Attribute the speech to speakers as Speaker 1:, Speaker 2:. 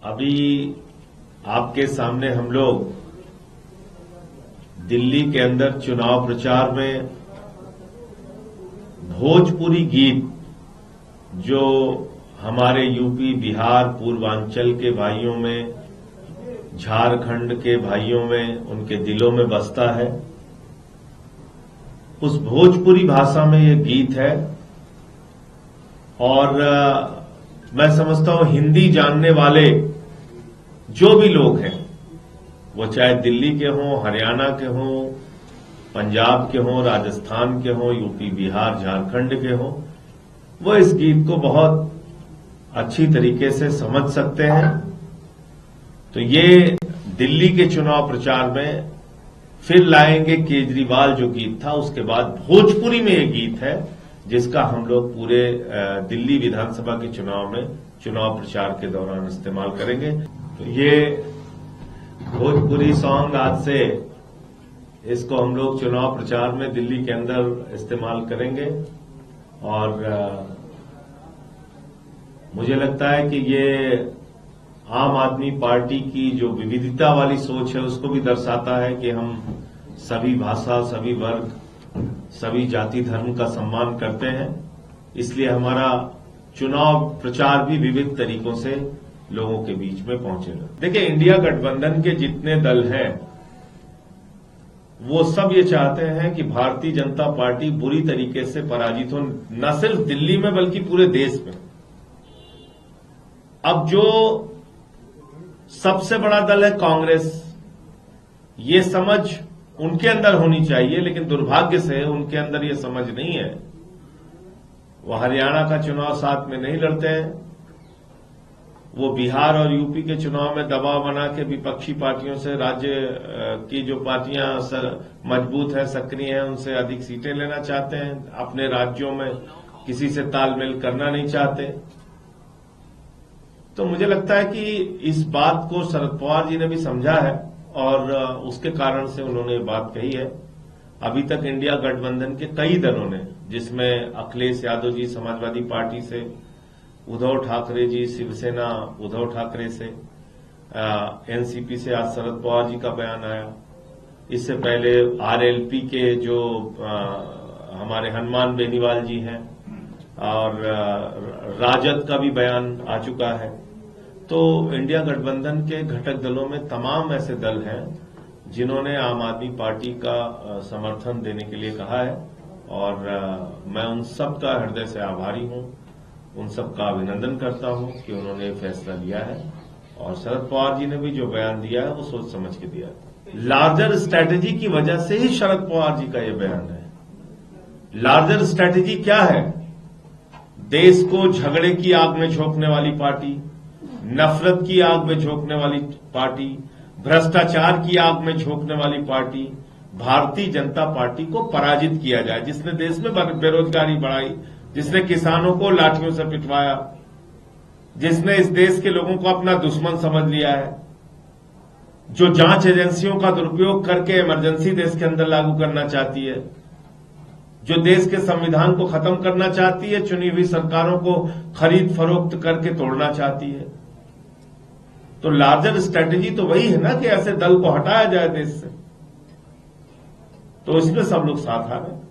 Speaker 1: अभी आपके सामने हम लोग दिल्ली के अंदर चुनाव प्रचार में भोजपुरी गीत जो हमारे यूपी, बिहार, पूर्वांचल के भाइयों में, झारखंड के भाइयों में, उनके दिलों में बसता है, उस भोजपुरी भाषा में ये गीत है। और मैं समझता हूं हिंदी जानने वाले जो भी लोग हैं, वो चाहे दिल्ली के हों, हरियाणा के हों, पंजाब के हों, राजस्थान के हों, यूपी, बिहार, झारखंड के हों, वो इस गीत को बहुत अच्छी तरीके से समझ सकते हैं। तो ये दिल्ली के चुनाव प्रचार में फिर लाएंगे केजरीवाल जो गीत था, उसके बाद भोजपुरी में ये गीत है जिसका हम लोग पूरे दिल्ली विधानसभा के चुनाव में चुनाव प्रचार के दौरान इस्तेमाल करेंगे। तो ये भोजपुरी सॉन्ग आज से इसको हम लोग चुनाव प्रचार में दिल्ली के अंदर इस्तेमाल करेंगे। और मुझे लगता है कि ये आम आदमी पार्टी की जो विविधता वाली सोच है उसको भी दर्शाता है कि हम सभी भाषा, सभी वर्ग, सभी जाति धर्म का सम्मान करते हैं। इसलिए हमारा चुनाव प्रचार भी विविध तरीकों से लोगों के बीच में पहुंचेगा। देखिए, इंडिया गठबंधन के जितने दल हैं वो सब ये चाहते हैं कि भारतीय जनता पार्टी बुरी तरीके से पराजित हो, न सिर्फ दिल्ली में बल्कि पूरे देश में। अब जो सबसे बड़ा दल है कांग्रेस, ये समझ उनके अंदर होनी चाहिए, लेकिन दुर्भाग्य से उनके अंदर ये समझ नहीं है। वो हरियाणा का चुनाव साथ में नहीं लड़ते हैं, वो बिहार और यूपी के चुनाव में दबाव बना के विपक्षी पार्टियों से, राज्य की जो पार्टियां मजबूत है, सक्रिय हैं, उनसे अधिक सीटें लेना चाहते हैं। अपने राज्यों में किसी से तालमेल करना नहीं चाहते। तो मुझे लगता है कि इस बात को शरद पवार जी ने भी समझा है और उसके कारण से उन्होंने ये बात कही है। अभी तक इंडिया गठबंधन के कई दलों ने, जिसमें अखिलेश यादव जी समाजवादी पार्टी से, उद्धव ठाकरे जी शिवसेना उद्धव ठाकरे से, एनसीपी से आज शरद पवार जी का बयान आया। इससे पहले आरएलपी के जो हमारे हनुमान बेनीवाल जी हैं और राजद का भी बयान आ चुका है। तो इंडिया गठबंधन के घटक दलों में तमाम ऐसे दल हैं जिन्होंने आम आदमी पार्टी का समर्थन देने के लिए कहा है और मैं उन सब का हृदय से आभारी हूं, उन सब का अभिनंदन करता हूं कि उन्होंने फैसला लिया है। और शरद पवार जी ने भी जो बयान दिया है वो सोच समझ के दिया है। लार्जर स्ट्रैटेजी की वजह से ही शरद पवार जी का ये बयान है। लार्जर स्ट्रैटेजी क्या है? देश को झगड़े की आग में झोंकने वाली पार्टी, नफरत की आग में झोंकने वाली पार्टी, भ्रष्टाचार की आग में झोंकने वाली पार्टी, भारतीय जनता पार्टी को पराजित किया जाए, जिसने देश में बेरोजगारी बढ़ाई, जिसने किसानों को लाठियों से पिटवाया, जिसने इस देश के लोगों को अपना दुश्मन समझ लिया है, जो जांच एजेंसियों का दुरुपयोग करके इमरजेंसी देश के अंदर लागू करना चाहती है, जो देश के संविधान को खत्म करना चाहती है, चुनी हुई सरकारों को खरीद फरोख्त करके तोड़ना चाहती है। तो लार्जर स्ट्रैटेजी तो वही है ना कि ऐसे दल को हटाया जाए देश से। तो इसमें सब लोग साथ आ रहे हैं।